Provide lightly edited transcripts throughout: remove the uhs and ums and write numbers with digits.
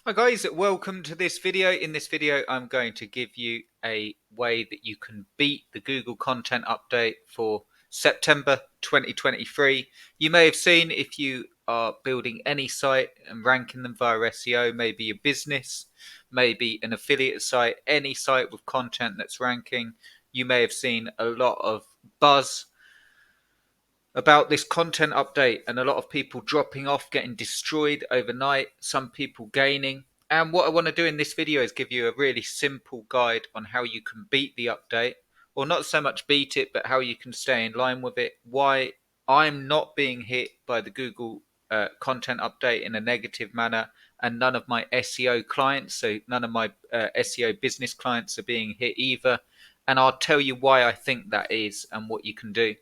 Hi guys, welcome to this video. In this video, I'm going to give you a way that you can beat the Google content update for September 2023. You may have seen if you are building any site and ranking them via SEO, maybe a business, maybe an affiliate site, any site with content that's ranking, you may have seen a lot of buzz about this content update and a lot of people dropping off, getting destroyed overnight, some people gaining. And what I want to do in this video is give you a really simple guide on how you can beat the update, or not so much beat it, but how you can stay in line with it, why I'm not being hit by the Google content update in a negative manner, and none of my SEO clients, so none of my SEO business clients are being hit either. And I'll tell you why I think that is and what you can do.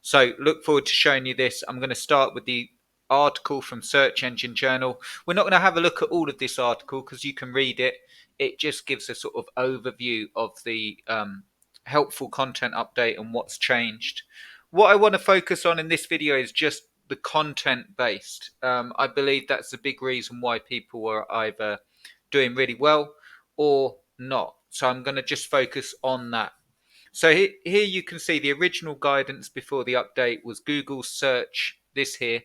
So look forward to showing you this. I'm going to start with the article from Search Engine Journal. We're not going to have a look at all of this article because you can read it. It just gives a sort of overview of the helpful content update and what's changed. What I want to focus on in this video is just the content based. I believe that's the big reason why people are either doing really well or not. So I'm going to just focus on that. So here you can see the original guidance before the update was Google search, this here.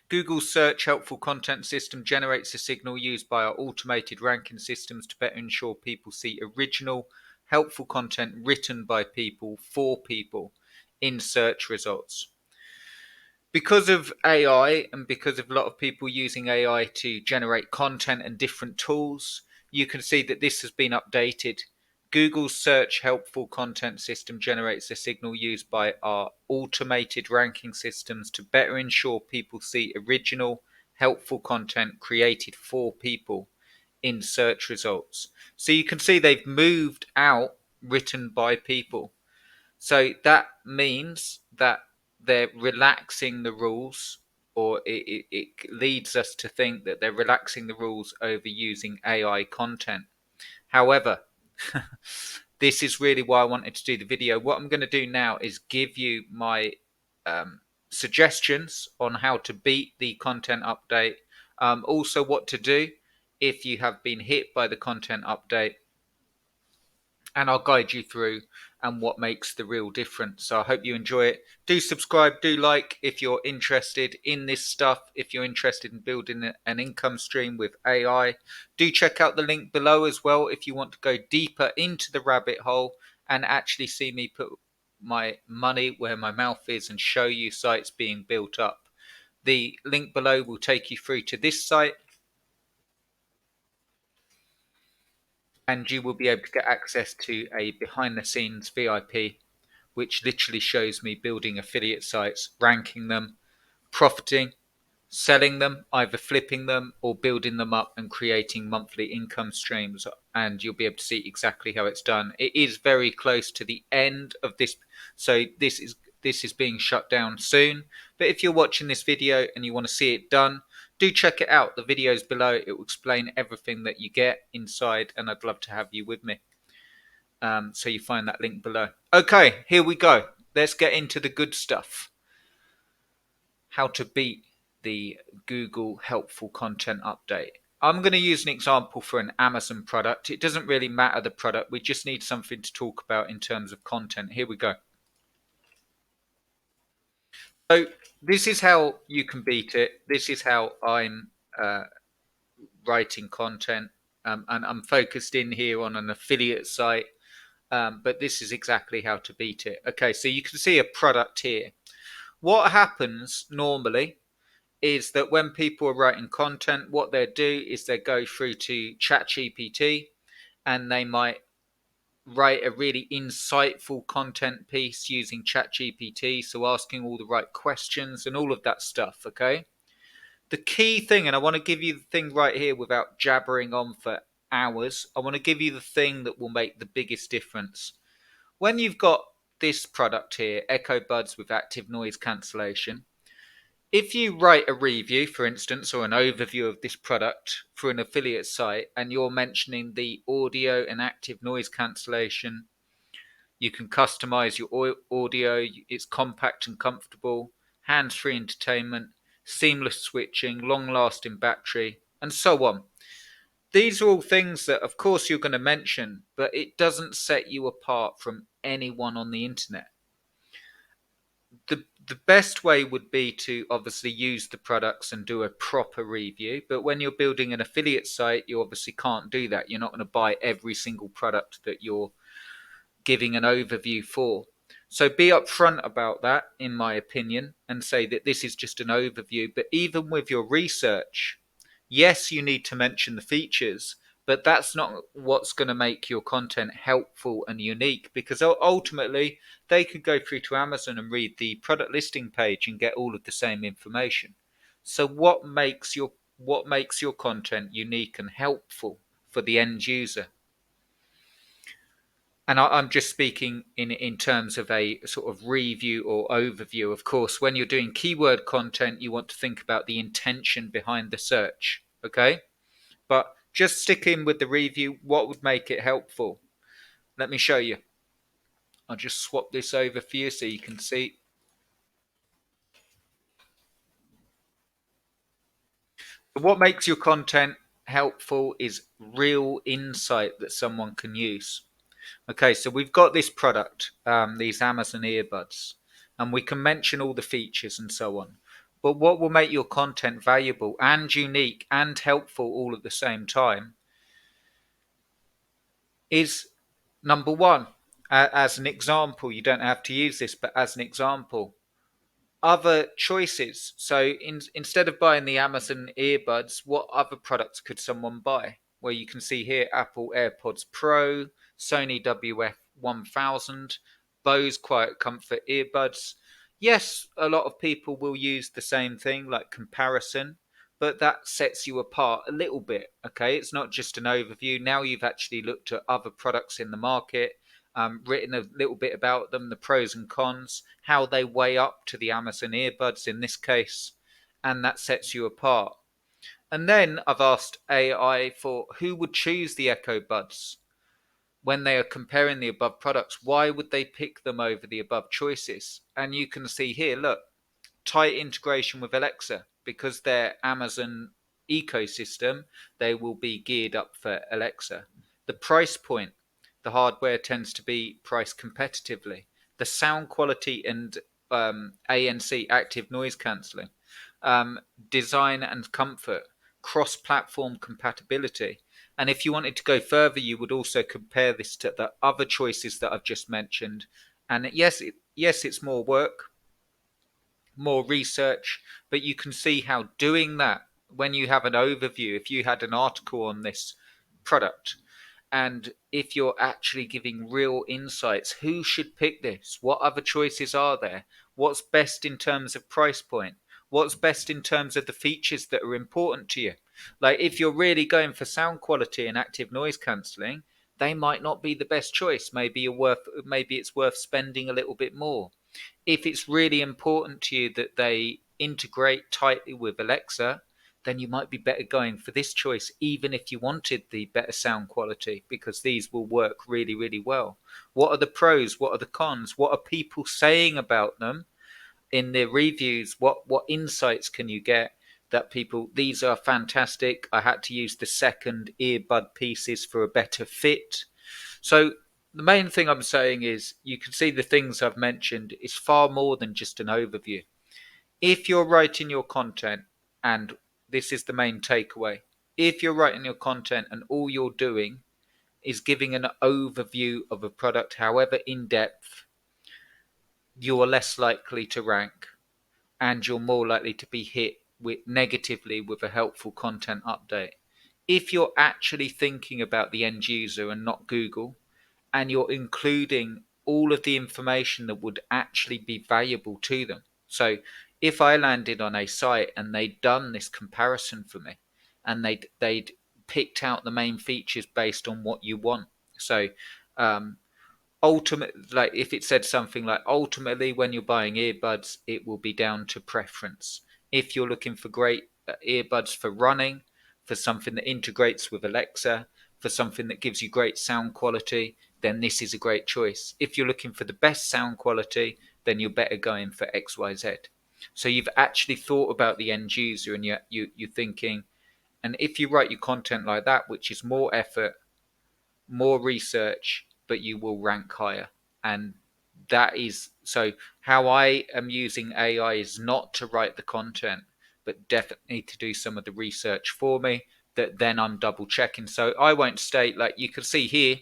Google's search helpful content system generates a signal used by our automated ranking systems to better ensure people see original, helpful content written by people for people in search results. Because of AI and because of a lot of people using AI to generate content and different tools, you can see that this has been updated. Google's search helpful content system generates a signal used by our automated ranking systems to better ensure people see original, helpful content created for people in search results. So you can see they've moved out written by people. So that means that they're relaxing the rules, or it leads us to think that they're relaxing the rules over using AI content. However, this is really why I wanted to do the video. What I'm going to do now is give you my suggestions on how to beat the content update, also what to do if you have been hit by the content update, and I'll guide you through and what makes the real difference. So I hope you enjoy it. Do subscribe, do like if you're interested in this stuff, if you're interested in building an income stream with AI. Do check out the link below as well if you want to go deeper into the rabbit hole and actually see me put my money where my mouth is and show you sites being built up. The link below will take you through to this site, and you will be able to get access to a behind the scenes VIP, which literally shows me building affiliate sites, ranking them, profiting, selling them, either flipping them or building them up and creating monthly income streams. And you'll be able to see exactly how it's done. It is very close to the end of this. So this is being shut down soon. But if you're watching this video and you want to see it done, do check it out. The video's below. It will explain everything that you get inside, and I'd love to have you with me. So you find that link below. Okay, here we go. Let's get into the good stuff. How to beat the Google helpful content update. I'm going to use an example for an Amazon product. It doesn't really matter the product. We just need something to talk about in terms of content. Here we go. So this is how you can beat it. This is how I'm writing content. And I'm focused in here on an affiliate site. But this is exactly how to beat it. Okay, so you can see a product here. What happens normally is that when people are writing content, what they do is they go through to ChatGPT and they might write a really insightful content piece using ChatGPT, so asking all the right questions and all of that stuff, okay? The key thing, and I want to give you the thing right here without jabbering on for hours, I want to give you the thing that will make the biggest difference. When you've got this product here, Echo Buds with active noise cancellation, if you write a review, for instance, or an overview of this product for an affiliate site, and you're mentioning the audio and active noise cancellation, you can customize your audio. It's compact and comfortable, hands-free entertainment, seamless switching, long-lasting battery. and so on. These are all things that, of course, you're going to mention, but it doesn't set you apart from anyone on the internet. The best way would be to obviously use the products and do a proper review. But when you're building an affiliate site, you obviously can't do that. You're not going to buy every single product that you're giving an overview for. So be upfront about that, in my opinion, and say that this is just an overview. But even with your research, yes, you need to mention the features, but that's not what's going to make your content helpful and unique, because ultimately they could go through to Amazon and read the product listing page and get all of the same information. So what makes your content unique and helpful for the end user? And I'm just speaking in terms of a sort of review or overview. Of course, when you're doing keyword content, you want to think about the intention behind the search. Okay. But just sticking with the review, what would make it helpful? Let me show you. I'll just swap this over for you so you can see. What makes your content helpful is real insight that someone can use. Okay, so we've got this product, these Amazon earbuds, and we can mention all the features and so on. But what will make your content valuable and unique and helpful all at the same time is number one, as an example, you don't have to use this, but as an example, other choices. So instead of buying the Amazon earbuds, what other products could someone buy? Well, you can see here Apple AirPods Pro, Sony WF-1000, Bose Quiet Comfort earbuds. Yes, a lot of people will use the same thing like comparison, but that sets you apart a little bit. Okay, it's not just an overview. Now you've actually looked at other products in the market, written a little bit about them, the pros and cons, how they weigh up to the Amazon earbuds in this case, and that sets you apart. And then I've asked AI for who would choose the Echo Buds when they are comparing the above products. Why would they pick them over the above choices? And you can see here, look, tight integration with Alexa, because they're Amazon ecosystem, they will be geared up for Alexa. The price point, the hardware tends to be priced competitively. The sound quality and ANC, active noise cancelling, design and comfort, cross-platform compatibility. And if you wanted to go further, you would also compare this to the other choices that I've just mentioned. And yes, it's more work, more research, but you can see how doing that, when you have an overview, if you had an article on this product, and if you're actually giving real insights, who should pick this? What other choices are there? What's best in terms of price point? What's best in terms of the features that are important to you? Like if you're really going for sound quality and active noise cancelling, they might not be the best choice. Maybe it's worth spending a little bit more. If it's really important to you that they integrate tightly with Alexa, then you might be better going for this choice, even if you wanted the better sound quality, because these will work really, really well. What are the pros? What are the cons? What are people saying about them in their reviews? What insights can you get that people, these are fantastic. I had to use the second earbud pieces for a better fit. So the main thing I'm saying is you can see the things I've mentioned is far more than just an overview. If you're writing your content, and this is the main takeaway, if you're writing your content and all you're doing is giving an overview of a product, however in depth, you're less likely to rank, and you're more likely to be hit negatively with a helpful content update. If you're actually thinking about the end user and not Google, and you're including all of the information that would actually be valuable to them. So if I landed on a site and they'd done this comparison for me, and they'd picked out the main features based on what you want. So um, like if it said something like ultimately when you're buying earbuds, it will be down to preference. If you're looking for great earbuds for running, for something that integrates with Alexa, for something that gives you great sound quality, then this is a great choice. If you're looking for the best sound quality, then you're better going for XYZ. So you've actually thought about the end user, and you're thinking, And if you write your content like that, which is more effort, more research, but you will rank higher. And that is so how I am using AI is not to write the content, but definitely to do some of the research for me that then I'm double checking. So I won't state, like you can see here,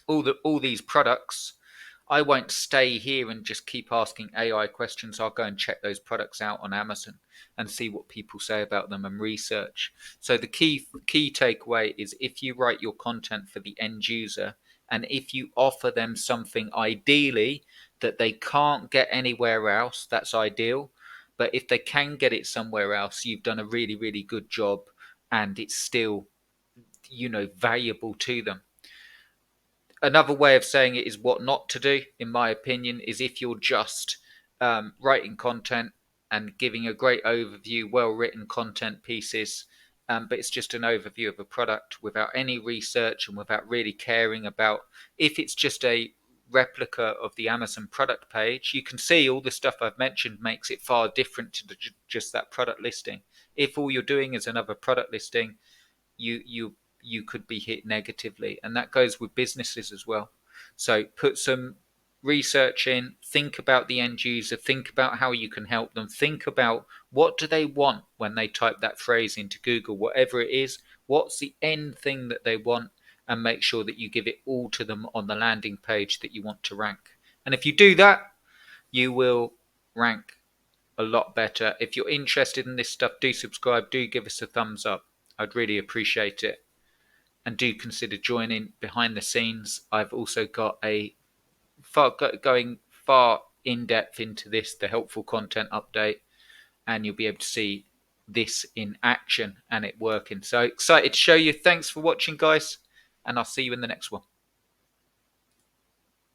all these products. I won't stay here and just keep asking AI questions. I'll go and check those products out on Amazon and see what people say about them and research. So the key takeaway is if you write your content for the end user and if you offer them something ideally that they can't get anywhere else, that's ideal. But if they can get it somewhere else, you've done a really, really good job and it's still, valuable to them. Another way of saying it is what not to do, in my opinion, is if you're just writing content and giving a great overview, well written content pieces, but it's just an overview of a product without any research and without really caring about if it's just a replica of the Amazon product page. You can see all the stuff I've mentioned makes it far different to just that product listing. If all you're doing is another product listing, you could be hit negatively, and that goes with businesses as well. So put some research in, think about the end user, think about how you can help them, think about what do they want when they type that phrase into Google, whatever it is, what's the end thing that they want, and make sure that you give it all to them on the landing page that you want to rank. And if you do that, you will rank a lot better. If you're interested in this stuff, do subscribe, do give us a thumbs up. I'd really appreciate it. And do consider joining behind the scenes. I've also got going far in depth into this, the helpful content update, and you'll be able to see this in action and it working. So excited to show you. Thanks for watching, guys, and I'll see you in the next one.